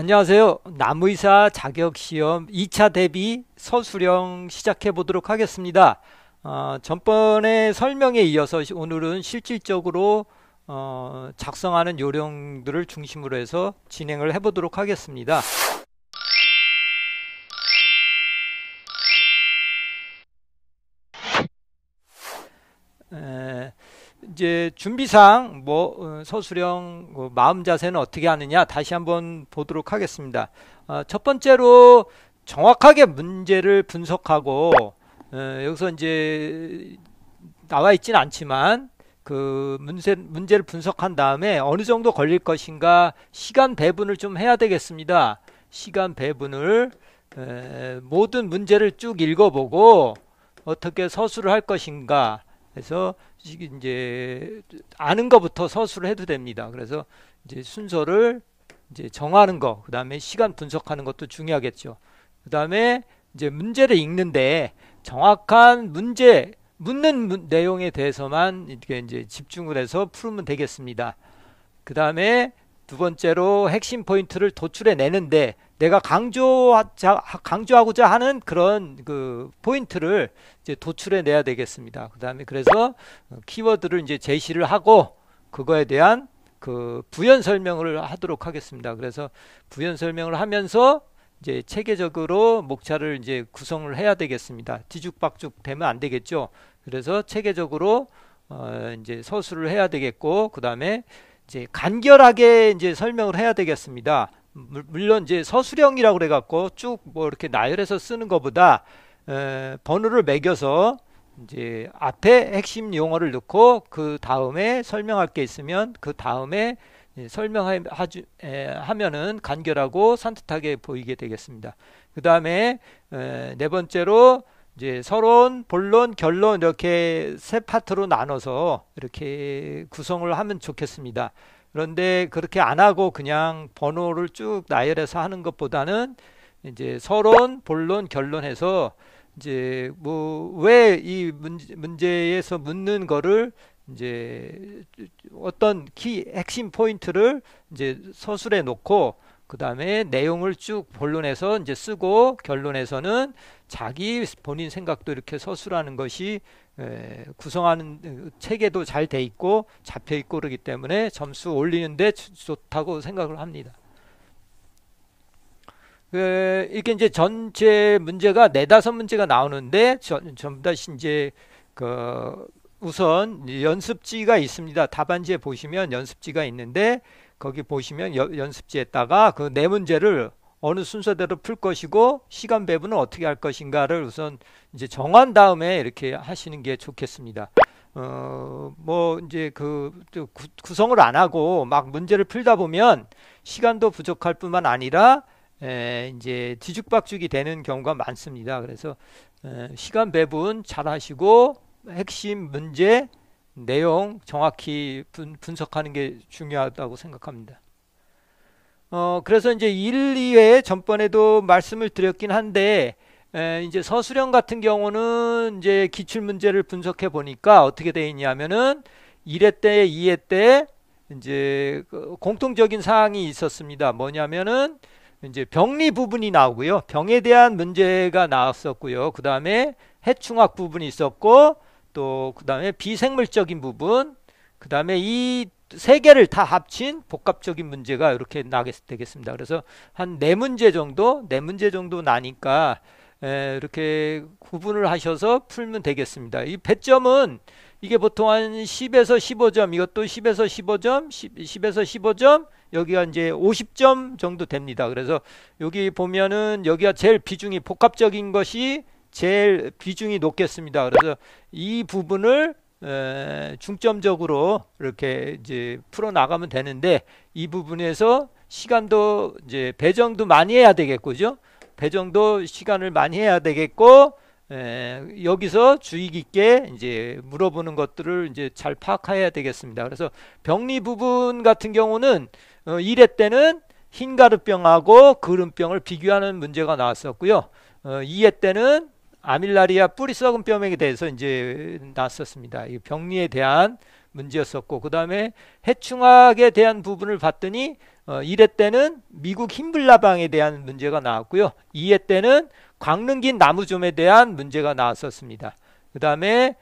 안녕하세요. 남의사 자격시험 2차 대비 서술형 시작해 보도록 하겠습니다. 전번에 설명에 이어서 오늘은 실질적으로 작성하는 요령들을 중심으로 해서 진행을 해 보도록 하겠습니다. 이제 준비상 서술형 마음 자세는 어떻게 하느냐 다시 한번 보도록 하겠습니다. 첫 번째로 정확하게 문제를 분석하고 여기서 이제 나와 있지는 않지만 그 문제를 분석한 다음에 어느 정도 걸릴 것인가 시간 배분을 좀 해야 되겠습니다. 시간 배분을 모든 문제를 쭉 읽어보고 어떻게 서술을 할 것인가 해서 이제 아는 것부터 서술을 해도 됩니다. 그래서 이제 순서를 이제 정하는 거, 그 다음에 시간 분석하는 것도 중요하겠죠. 그 다음에 이제 문제를 읽는데 정확한 문제 묻는 내용에 대해서만 이렇게 이제 집중을 해서 풀면 되겠습니다. 그 다음에 두 번째로 핵심 포인트를 도출해 내는데 내가 강조하고자 하는 그런 그 포인트를 이제 도출해 내야 되겠습니다. 그 다음에 그래서 키워드를 이제 제시를 하고 그거에 대한 그 부연 설명을 하도록 하겠습니다. 그래서 부연 설명을 하면서 이제 체계적으로 목차를 이제 구성을 해야 되겠습니다. 뒤죽박죽 되면 안 되겠죠. 그래서 체계적으로 이제 서술을 해야 되겠고 그 다음에 이제 간결하게 이제 설명을 해야 되겠습니다. 물론 이제 서술형이라고 그래갖고 쭉 뭐 이렇게 나열해서 쓰는 것보다 번호를 매겨서 이제 앞에 핵심 용어를 넣고 그 다음에 설명할 게 있으면 그 다음에 설명하면은 간결하고 산뜻하게 보이게 되겠습니다. 그 다음에 네 번째로 이제 서론, 본론, 결론 이렇게 세 파트로 나눠서 이렇게 구성을 하면 좋겠습니다. 그런데 그렇게 안 하고 그냥 번호를 쭉 나열해서 하는 것보다는 이제 서론, 본론, 결론해서 이제 뭐 왜 이 문제에서 묻는 거를 이제 어떤 핵심 포인트를 이제 서술해 놓고 그 다음에 내용을 쭉 본론에서 이제 쓰고 결론에서는 자기 본인 생각도 이렇게 서술하는 것이 구성하는 체계도 잘 돼 있고 잡혀 있고 그러기 때문에 점수 올리는데 좋다고 생각을 합니다. 이게 이제 전체 문제가 네다섯 문제가 나오는데 전부 다 이제 우선 연습지가 있습니다. 답안지에 보시면 연습지가 있는데 거기 보시면 연습지에다가 그 네 문제를 어느 순서대로 풀 것이고 시간 배분은 어떻게 할 것인가를 우선 이제 정한 다음에 이렇게 하시는 게 좋겠습니다. 뭐 이제 구성을 안 하고 막 문제를 풀다 보면 시간도 부족할 뿐만 아니라 이제 뒤죽박죽이 되는 경우가 많습니다. 그래서 시간 배분 잘 하시고 핵심 문제 내용 정확히 분석하는 게 중요하다고 생각합니다. 그래서 이제 1, 2회 전번에도 말씀을 드렸긴 한데 이제 서술형 같은 경우는 이제 기출 문제를 분석해 보니까 어떻게 되어 있냐면은 1회 때, 2회 때 이제 공통적인 사항이 있었습니다. 뭐냐면은 이제 병리 부분이 나오고요. 병에 대한 문제가 나왔었고요. 그 다음에 해충학 부분이 있었고 또 그 다음에 비생물적인 부분 그 다음에 이 세 개를 다 합친 복합적인 문제가 이렇게 나게 되겠습니다. 그래서 한 네 문제 정도 나니까 이렇게 구분을 하셔서 풀면 되겠습니다. 이 배점은 이게 보통 한 10에서 15점 이것도 10에서 15점 10에서 15점 여기가 이제 50점 정도 됩니다. 그래서 여기 보면은 여기가 제일 비중이 복합적인 것이 제일 비중이 높겠습니다. 그래서 이 부분을 중점적으로 이렇게 이제 풀어 나가면 되는데 이 부분에서 시간도 이제 배정도 많이 해야 되겠고죠. 배정도 시간을 많이 해야 되겠고 여기서 주의 깊게 이제 물어보는 것들을 이제 잘 파악해야 되겠습니다. 그래서 병리 부분 같은 경우는 1회 때는 흰가루병하고 그름병을 비교하는 문제가 나왔었고요. 2회 때는 아밀라리아 뿌리 썩은 뼈맥에 대해서 이제 나왔었습니다. 이 병리에 대한 문제였었고, 그 다음에 해충학에 대한 부분을 봤더니 1회 때는 미국 흰불나방에 대한 문제가 나왔고요. 2회 때는 광릉긴 나무좀에 대한 문제가 나왔었습니다. 그 다음에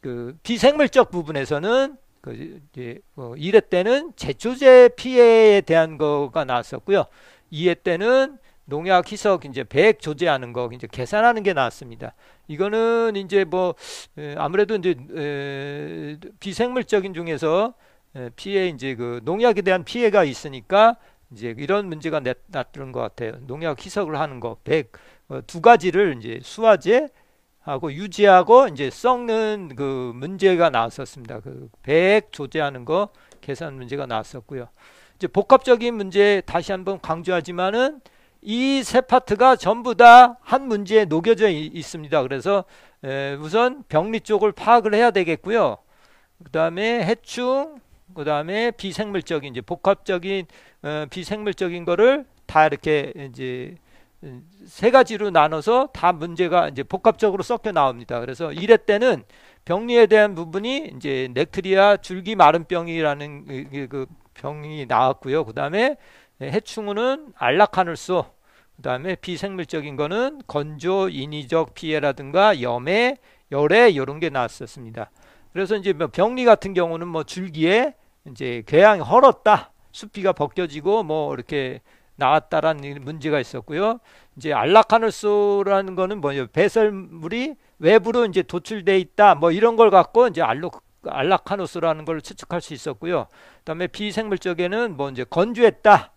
그 비생물적 부분에서는 1회 때는 제초제 피해에 대한 거가 나왔었고요. 2회 때는 농약 희석 이제 배액 조제하는 거 이제 계산하는 게 나왔습니다. 이거는 이제 뭐 아무래도 이제 비생물적인 중에서 피해 이제 그 농약에 대한 피해가 있으니까 이제 이런 문제가 났던 것 같아요. 농약 희석을 하는 거, 두 가지를 이제 수화제 하고 유지하고 이제 썩는 그 문제가 나왔었습니다. 그 배액 조제하는 거 계산 문제가 나왔었고요. 이제 복합적인 문제 다시 한번 강조하지만은 이 세 파트가 전부 다 한 문제에 녹여져 있습니다. 그래서 우선 병리 쪽을 파악을 해야 되겠고요. 그 다음에 해충, 그 다음에 비생물적인 이제 복합적인 비생물적인 거를 다 이렇게 이제 세 가지로 나눠서 다 문제가 이제 복합적으로 섞여 나옵니다. 그래서 1회 때는 병리에 대한 부분이 이제 넥트리아 줄기 마른병이라는 그 병이 나왔고요. 그 다음에 해충은 안락하늘소, 그 다음에 비생물적인 거는 건조, 인위적 피해라든가 염해, 열해 이런 게 나왔었습니다. 그래서 이제 병리 같은 경우는 뭐 줄기에 이제 궤양이 헐었다, 숲이가 벗겨지고 뭐 이렇게 나왔다라는 문제가 있었고요. 이제 안락하늘소라는 거는 뭐예요? 배설물이 외부로 이제 도출돼 있다, 뭐 이런 걸 갖고 이제 안락하늘소라는 걸 추측할 수 있었고요. 그다음에 비생물적에는 뭐 이제 건조했다,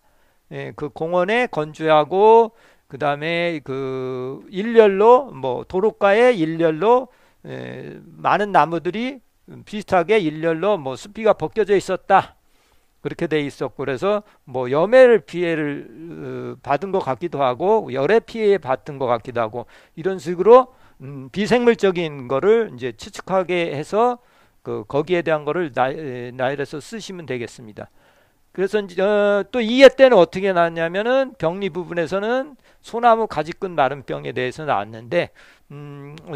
그 공원에 건조하고, 그다음에 그 일렬로 뭐 도로가에 일렬로 많은 나무들이 비슷하게 일렬로 뭐 숲이가 벗겨져 있었다, 그렇게 돼 있었고, 그래서 뭐 염해 피해를 받은 것 같기도 하고 열해 피해 받은 것 같기도 하고, 이런 식으로 비생물적인 거를 이제 추측하게 해서 거기에 대한 거를 나열해서 쓰시면 되겠습니다. 그래서 또 2회 때는 어떻게 나왔냐면은 병리 부분에서는 소나무 가지끈 마른병에 대해서 나왔는데,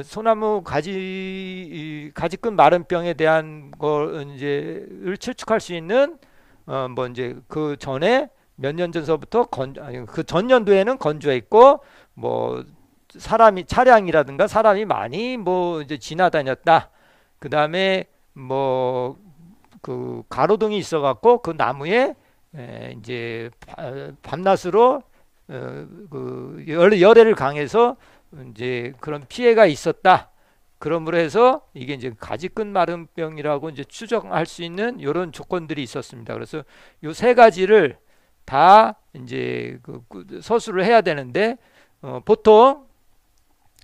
소나무 가지끈 마른병에 대한 걸 이제를 추측할 수 있는 뭐 이제 그 전에 몇 년 전서부터 그 전년도에는 건조했고, 뭐 차량이라든가 사람이 많이 뭐 이제 지나다녔다. 그 다음에 뭐 그 가로등이 있어갖고 그 나무에 이제 밤낮으로 그 열해를 강해서 이제 그런 피해가 있었다. 그러므로 해서 이게 이제 가지끈 마른병이라고 이제 추정할 수 있는 이런 조건들이 있었습니다. 그래서 요 세 가지를 다 이제 서술을 해야 되는데, 보통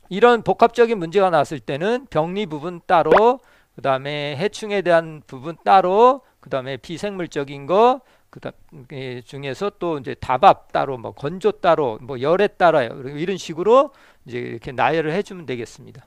이런 복합적인 문제가 나왔을 때는 병리 부분 따로, 그 다음에 해충에 대한 부분 따로, 그 다음에 비생물적인 거, 그다음 중에서 또 이제 다밥 따로, 뭐 건조 따로, 뭐 열에 따라요. 이런 식으로 이제 이렇게 나열을 해주면 되겠습니다.